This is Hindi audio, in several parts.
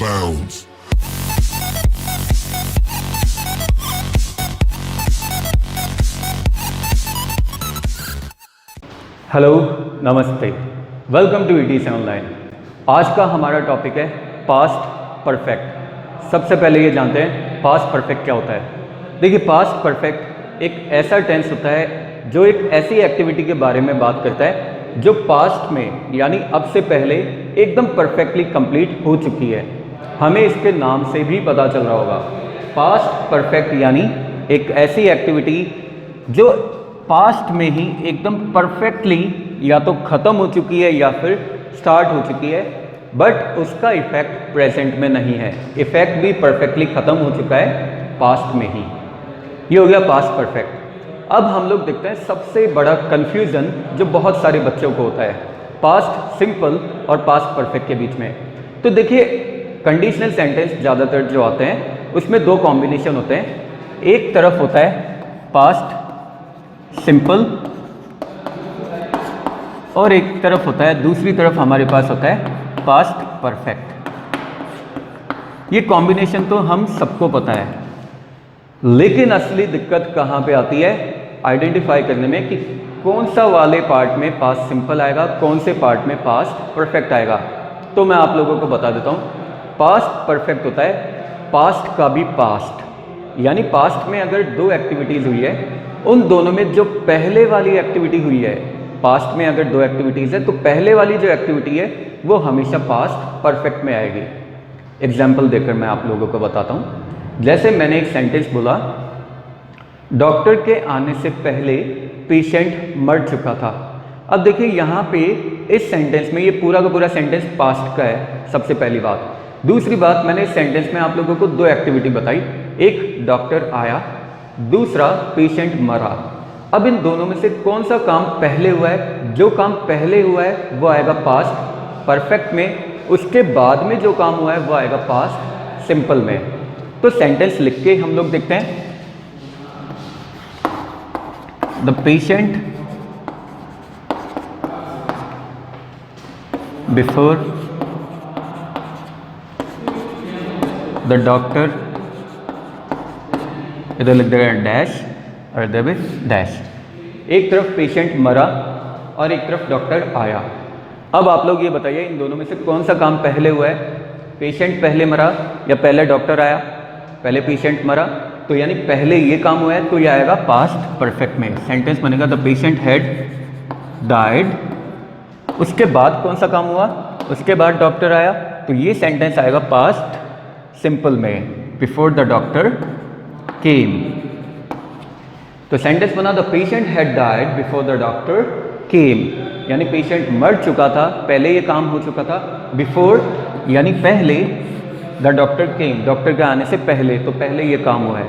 bounds. हेलो, नमस्ते, वेलकम टू ETC ऑनलाइन। आज का हमारा टॉपिक है पास्ट परफेक्ट। सबसे पहले ये जानते हैं पास्ट परफेक्ट क्या होता है। देखिए, पास्ट परफेक्ट एक ऐसा टेंस होता है जो एक ऐसी एक्टिविटी के बारे में बात करता है जो पास्ट में यानी अब से पहले एकदम परफेक्टली कंप्लीट हो चुकी है। हमें इसके नाम से भी पता चल रहा होगा। पास्ट परफेक्ट यानी एक ऐसी एक्टिविटी जो पास्ट में ही एकदम परफेक्टली या तो ख़त्म हो चुकी है या फिर स्टार्ट हो चुकी है, बट उसका इफ़ेक्ट प्रेजेंट में नहीं है। इफ़ेक्ट भी परफेक्टली ख़त्म हो चुका है पास्ट में ही। ये हो गया पास्ट परफेक्ट। अब हम लोग देखते हैं सबसे बड़ा कन्फ्यूज़न जो बहुत सारे बच्चों को होता है पास्ट सिंपल और पास्ट परफेक्ट के बीच में। तो देखिए, कंडीशनल सेंटेंस ज़्यादातर जो आते हैं उसमें दो कॉम्बिनेशन होते हैं। एक तरफ होता है पास्ट सिंपल और एक तरफ होता है, दूसरी तरफ हमारे पास होता है पास्ट परफेक्ट। ये कॉम्बिनेशन तो हम सबको पता है, लेकिन असली दिक्कत कहाँ पे आती है आइडेंटिफाई करने में कि कौन सा वाले पार्ट में पास्ट सिंपल आएगा, कौन से पार्ट में पास्ट परफेक्ट आएगा। तो मैं आप लोगों को बता देता हूँ। पास्ट परफेक्ट होता है पास्ट का भी पास्ट, यानी पास्ट में अगर दो एक्टिविटीज़ हुई है, उन दोनों में जो पहले वाली एक्टिविटी हुई है, पास्ट में अगर दो एक्टिविटीज़ है तो पहले वाली जो एक्टिविटी है वो हमेशा पास्ट परफेक्ट में आएगी। एग्जाम्पल देकर मैं आप लोगों को बताता हूँ। जैसे मैंने एक सेंटेंस बोला, डॉक्टर के आने से पहले पेशेंट मर चुका था। अब देखिए, यहाँ पे इस सेंटेंस में ये पूरा का पूरा सेंटेंस पास्ट का है, सबसे पहली बात। दूसरी बात, मैंने इस सेंटेंस में आप लोगों को दो एक्टिविटी बताई, एक डॉक्टर आया, दूसरा पेशेंट मरा। अब इन दोनों में से कौन सा काम पहले हुआ है? जो काम पहले हुआ है वो आएगा पास्ट परफेक्ट में, उसके बाद में जो काम हुआ है वो आएगा पास्ट सिंपल में। तो सेंटेंस लिख के हम लोग देखते हैं। The patient before the doctor, इधर लिख देगा डैश और इधर भी डैश। एक तरफ पेशेंट मरा और एक तरफ डॉक्टर आया। अब आप लोग ये बताइए, इन दोनों में से कौन सा काम पहले हुआ है? पेशेंट पहले मरा या पहले डॉक्टर आया? पहले पेशेंट मरा, तो यानी पहले ये काम हुआ है, तो ये आएगा पास्ट परफेक्ट में। सेंटेंस बनेगा द पेशेंट हैड डाइड। उसके बाद कौन सा काम हुआ? उसके बाद डॉक्टर आया, तो ये सेंटेंस आएगा पास्ट सिंपल में, बिफोर द डॉक्टर केम। तो सेंटेंस बना the patient had died before the doctor केम, यानी पेशेंट मर चुका था, पहले ये काम हो चुका था। बिफोर यानी पहले, द डॉक्टर केम, डॉक्टर के आने से पहले, तो पहले ये काम हुआ है।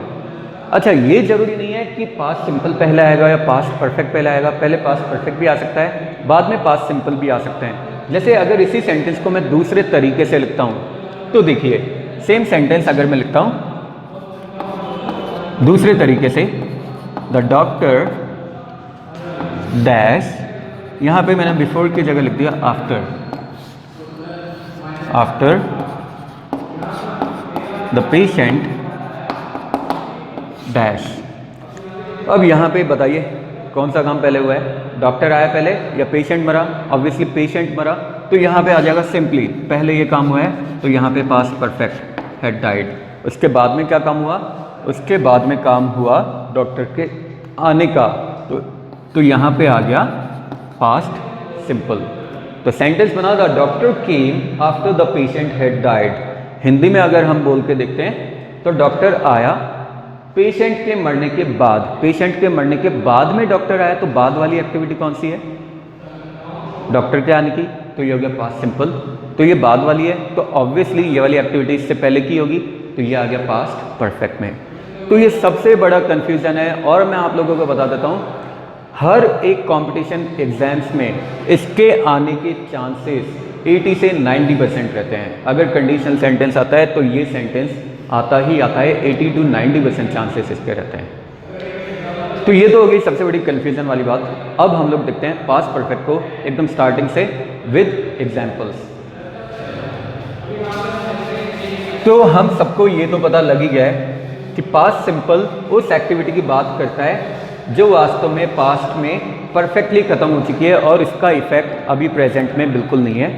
अच्छा, ये जरूरी नहीं है कि पास्ट सिंपल पहले आएगा या पास्ट परफेक्ट पहले आएगा। पहले पास्ट परफेक्ट भी आ सकता है, बाद में पास्ट सिंपल भी आ सकते हैं। जैसे अगर इसी सेंटेंस को मैं दूसरे तरीके से लिखता हूँ, तो देखिए, सेम सेंटेंस अगर मैं लिखता हूँ दूसरे तरीके से, द डॉक्टर डैश, यहाँ पे मैंने बिफोर की जगह लिख दिया after, after the patient dash. अब यहाँ पे बताइए कौन सा काम पहले हुआ है? डॉक्टर आया पहले या पेशेंट मरा? ऑब्वियसली पेशेंट मरा, तो यहाँ पे आ जाएगा सिंपली पहले ये काम हुआ है, तो यहाँ पे पास्ट परफेक्ट, हैड डाइड। उसके बाद में क्या काम हुआ? उसके बाद में काम हुआ डॉक्टर के आने का, तो यहाँ पे आ गया पास्ट सिंपल। तो सेंटेंस बना the doctor came after the patient had died. Hindi में अगर हम बोल के देखते हैं तो डॉक्टर आया पेशेंट के मरने के बाद। पेशेंट के मरने के बाद में डॉक्टर आया, तो बाद वाली एक्टिविटी कौन सी है? डॉक्टर के आने की, तो ये हो गया पास्ट सिंपल। तो ये बाद वाली है, तो ऑब्वियसली ये वाली एक्टिविटी इससे पहले की होगी, तो ये आ गया पास्ट परफेक्ट में। तो ये सबसे बड़ा कन्फ्यूज़न है। और मैं आप लोगों को बता देता हूँ, हर एक कंपटीशन एग्जाम्स में इसके आने के चांसेस 80 से 90% रहते हैं। अगर कंडीशनल सेंटेंस आता है तो ये सेंटेंस आता ही आता है, 80 to 90% चांसेस इसके रहते हैं। तो ये तो हो गई सबसे बड़ी कन्फ्यूजन वाली बात। अब हम लोग देखते हैं पास्ट परफेक्ट को एकदम स्टार्टिंग से विद एग्जाम्पल्स। तो हम सबको ये तो पता लग ही गया है कि पास्ट सिंपल उस एक्टिविटी की बात करता है जो वास्तव में पास्ट में परफेक्टली ख़त्म हो चुकी है और इसका इफेक्ट अभी प्रेजेंट में बिल्कुल नहीं है।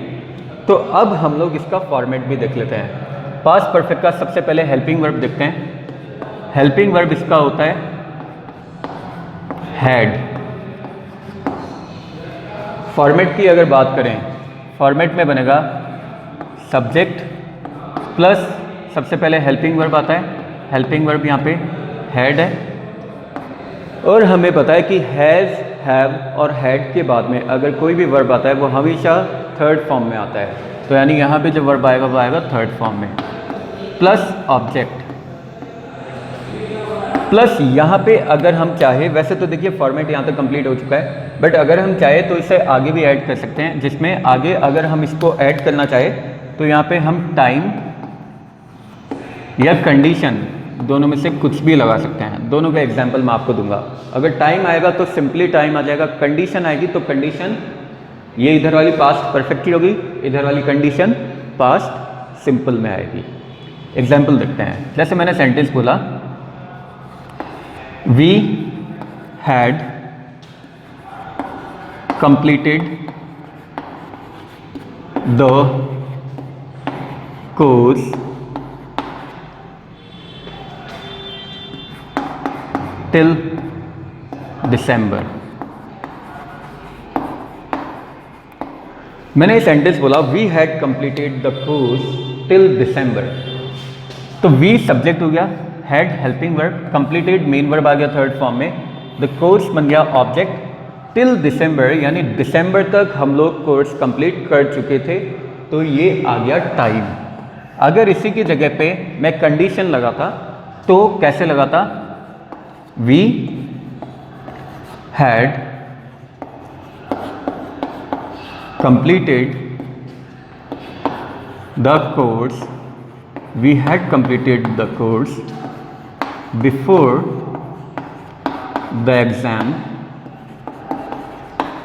तो अब हम लोग इसका फॉर्मेट भी देख लेते हैं। पास्ट परफेक्ट का सबसे पहले हेल्पिंग वर्ब देखते हैं। हेल्पिंग वर्ब इसका होता है हैड। फॉर्मेट की अगर बात करें, फॉर्मेट में बनेगा सब्जेक्ट प्लस सबसे पहले हेल्पिंग वर्ब आता है। हेल्पिंग वर्ब यहाँ पे हैड है और हमें पता है कि हैज़, हैव और हैड के बाद में अगर कोई भी वर्ब आता है वो हमेशा थर्ड फॉर्म में आता है। तो यानी यहाँ पे जो वर्ब आएगा वो आएगा थर्ड फॉर्म में, प्लस ऑब्जेक्ट। प्लस यहाँ पे अगर हम चाहे, वैसे तो देखिए फॉर्मेट यहाँ तक कंप्लीट हो चुका है, बट अगर हम चाहे तो इसे आगे भी ऐड कर सकते हैं, जिसमें आगे अगर हम इसको ऐड करना चाहे तो यहाँ पे हम टाइम या कंडीशन दोनों में से कुछ भी लगा सकते हैं। दोनों का एग्जांपल मैं आपको दूंगा। अगर टाइम आएगा तो सिंपली टाइम आ जाएगा, कंडीशन आएगी तो कंडीशन ये इधर वाली पास्ट परफेक्ट की होगी, इधर वाली कंडीशन पास्ट सिंपल में आएगी। एग्जांपल देखते हैं। जैसे मैंने सेंटेंस बोला, we had completed the course till December. मैंने ये सेंटेंस बोला we had completed the course till December. तो वी सब्जेक्ट हो गया, had helping verb, completed main verb आ गया थर्ड फॉर्म में, द कोर्स बन गया ऑब्जेक्ट, टिल दिसंबर यानी दिसंबर तक हम लोग कोर्स कंप्लीट कर चुके थे, तो ये आ गया टाइम। अगर इसी की जगह पे मैं कंडीशन लगाता तो कैसे लगाता? We had completed the course, we had completed the course before the exam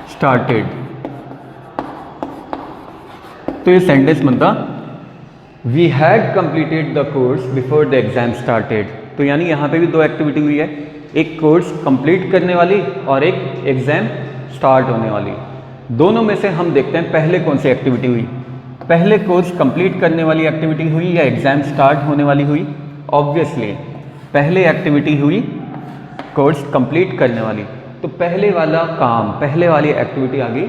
started। तो ये सेंटेंस बनता we had completed the course before the exam started. तो यानी यहाँ पे भी दो एक्टिविटी हुई है, एक कोर्स कंप्लीट करने वाली और एक एग्जाम स्टार्ट होने वाली। दोनों में से हम देखते हैं पहले कौन सी एक्टिविटी हुई, पहले कोर्स कंप्लीट करने वाली एक्टिविटी हुई या एग्जाम स्टार्ट होने वाली हुई? ऑब्वियसली पहले एक्टिविटी हुई कोर्स कंप्लीट करने वाली। तो पहले वाला काम, पहले वाली एक्टिविटी आ गई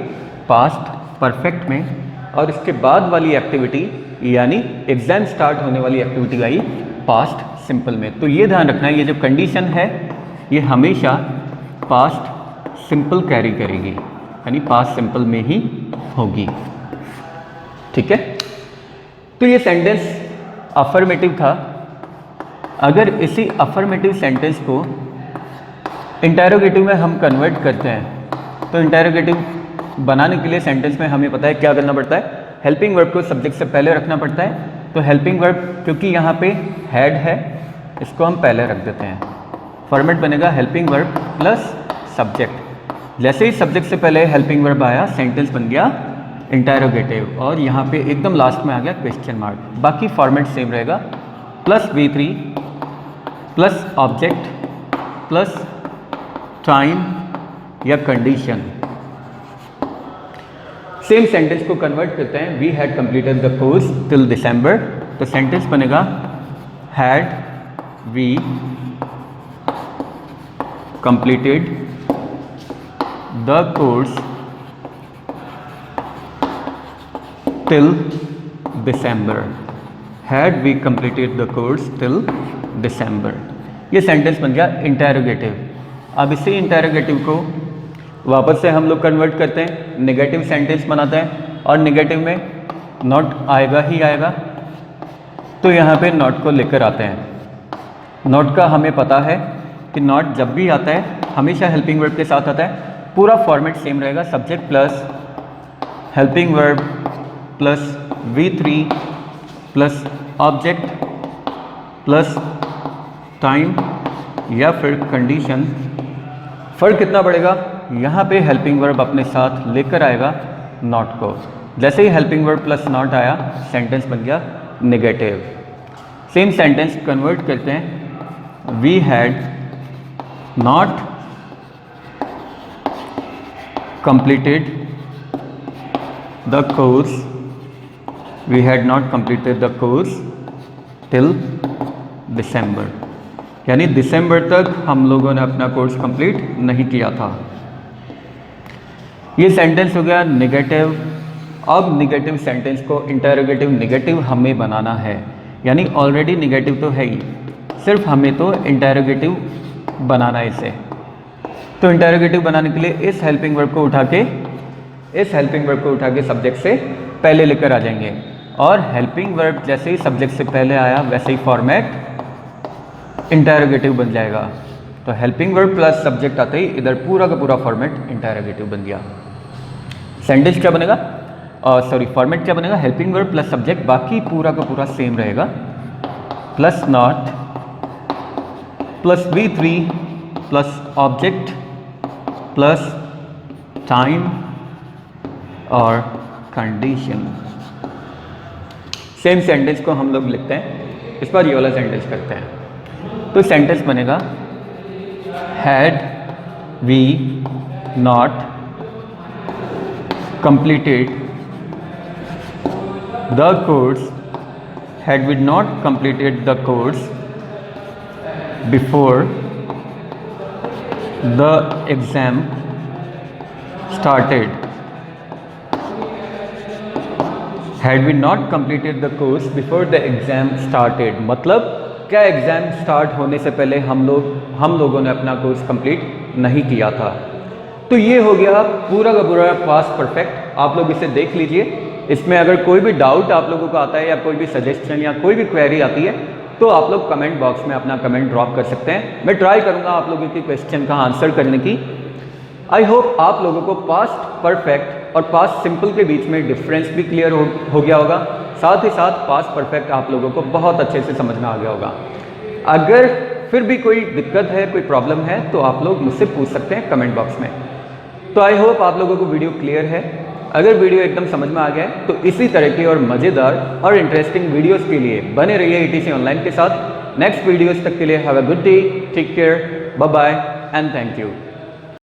पास्ट परफेक्ट में, और इसके बाद वाली एक्टिविटी यानी एग्जाम स्टार्ट होने वाली एक्टिविटी आई पास्ट सिंपल में। तो ये ध्यान रखना है, ये जो कंडीशन है ये हमेशा पास्ट सिंपल कैरी करेगी, यानी पास्ट सिंपल में ही होगी। ठीक है, तो ये सेंटेंस अफर्मेटिव था। अगर इसी अफर्मेटिव सेंटेंस को इंटेरोगेटिव में हम कन्वर्ट करते हैं तो इंटेरोगेटिव बनाने के लिए सेंटेंस में हमें पता है क्या करना पड़ता है, हेल्पिंग वर्ब को सब्जेक्ट से पहले रखना पड़ता है। तो हेल्पिंग वर्ब क्योंकि यहाँ पे हैड है, इसको हम पहले रख देते हैं। फॉर्मेट बनेगा हेल्पिंग वर्ब प्लस सब्जेक्ट। जैसे ही सब्जेक्ट से पहले हेल्पिंग वर्ब आया, सेंटेंस बन गया इंटेरोगेटिव, और यहाँ पे एकदम लास्ट में आ गया क्वेश्चन मार्क। बाकी फॉर्मेट सेम रहेगा, plus V3 plus object plus time या कंडीशन। सेम सेंटेंस को कन्वर्ट करते हैं, we had completed the course till December. तो सेंटेंस बनेगा had we completed the course till December, had we completed the course till December. ये सेंटेंस बन गया इंटेरोगेटिव। अब इसी इंटेरोगेटिव को वापस से हम लोग कन्वर्ट करते हैं, नेगेटिव सेंटेंस बनाते हैं, और नेगेटिव में नॉट आएगा ही आएगा। तो यहाँ पे नॉट को लेकर आते हैं। नॉट का हमें पता है कि नॉट जब भी आता है हमेशा हेल्पिंग वर्ब के साथ आता है। पूरा फॉर्मेट सेम रहेगा, subject plus helping verb plus V3 plus object plus time या फिर कंडीशन। फ़र्क कितना पड़ेगा, यहाँ पे हेल्पिंग वर्ब अपने साथ लेकर आएगा नॉट को। जैसे ही हेल्पिंग वर्ब प्लस नॉट आया, सेंटेंस बन गया नेगेटिव। सेम सेंटेंस कन्वर्ट करते हैं, we had not completed the course, we had not completed the course till December, यानी दिसंबर तक हम लोगों ने अपना कोर्स कंप्लीट नहीं किया था। ये सेंटेंस हो गया नेगेटिव। अब नेगेटिव सेंटेंस को इंटरोगेटिव नेगेटिव हमें बनाना है, यानी ऑलरेडी नेगेटिव तो है ही, सिर्फ हमें तो इंटरोगेटिव बनाना है इसे। तो इंटरोगेटिव बनाने के लिए इस हेल्पिंग वर्ब को उठा के सब्जेक्ट से पहले लेकर आ जाएंगे, और हेल्पिंग वर्ब जैसे ही सब्जेक्ट से पहले आया वैसे ही फॉर्मेट इंटरोगेटिव बन जाएगा। तो हेल्पिंग वर्ब प्लस सब्जेक्ट आते ही इधर पूरा का पूरा फॉर्मेट इंटरोगेटिव बन गया। सेंटेंस क्या बनेगा, फॉर्मेट क्या बनेगा, हेल्पिंग वर्ब प्लस सब्जेक्ट, बाकी पूरा का पूरा सेम रहेगा, plus not plus V3 plus object plus time और कंडीशन। सेम सेंटेंस को हम लोग लिखते हैं, इस बार ये वाला सेंटेंस करते हैं। तो सेंटेंस बनेगा had we not completed the course, had we not completed the course before the exam started, had we not completed the course before the exam started, मतलब क्या एग्ज़ाम स्टार्ट होने से पहले हम लोगों ने अपना कोर्स कंप्लीट नहीं किया था। तो ये हो गया पूरा का पूरा पास्ट परफेक्ट। आप लोग इसे देख लीजिए, इसमें अगर कोई भी डाउट आप लोगों को आता है या कोई भी सजेशन या कोई भी क्वेरी आती है तो आप लोग कमेंट बॉक्स में अपना कमेंट ड्रॉप कर सकते हैं। मैं ट्राई करूंगा आप लोगों के क्वेश्चन का आंसर करने की। आई होप आप लोगों को पास्ट परफेक्ट और पास्ट सिंपल के बीच में डिफरेंस भी क्लियर हो गया होगा, साथ ही साथ पास्ट परफेक्ट आप लोगों को बहुत अच्छे से समझ में आ गया होगा। अगर फिर भी कोई दिक्कत है, कोई प्रॉब्लम है, तो आप लोग मुझसे पूछ सकते हैं कमेंट बॉक्स में। तो आई होप आप लोगों को वीडियो क्लियर है। अगर वीडियो एकदम समझ में आ गया है तो इसी तरह की और मज़ेदार और इंटरेस्टिंग वीडियोस के लिए बने रहिए ETC ऑनलाइन के साथ। नेक्स्ट वीडियोस तक के लिए have a good day, take care, bye bye and thank you.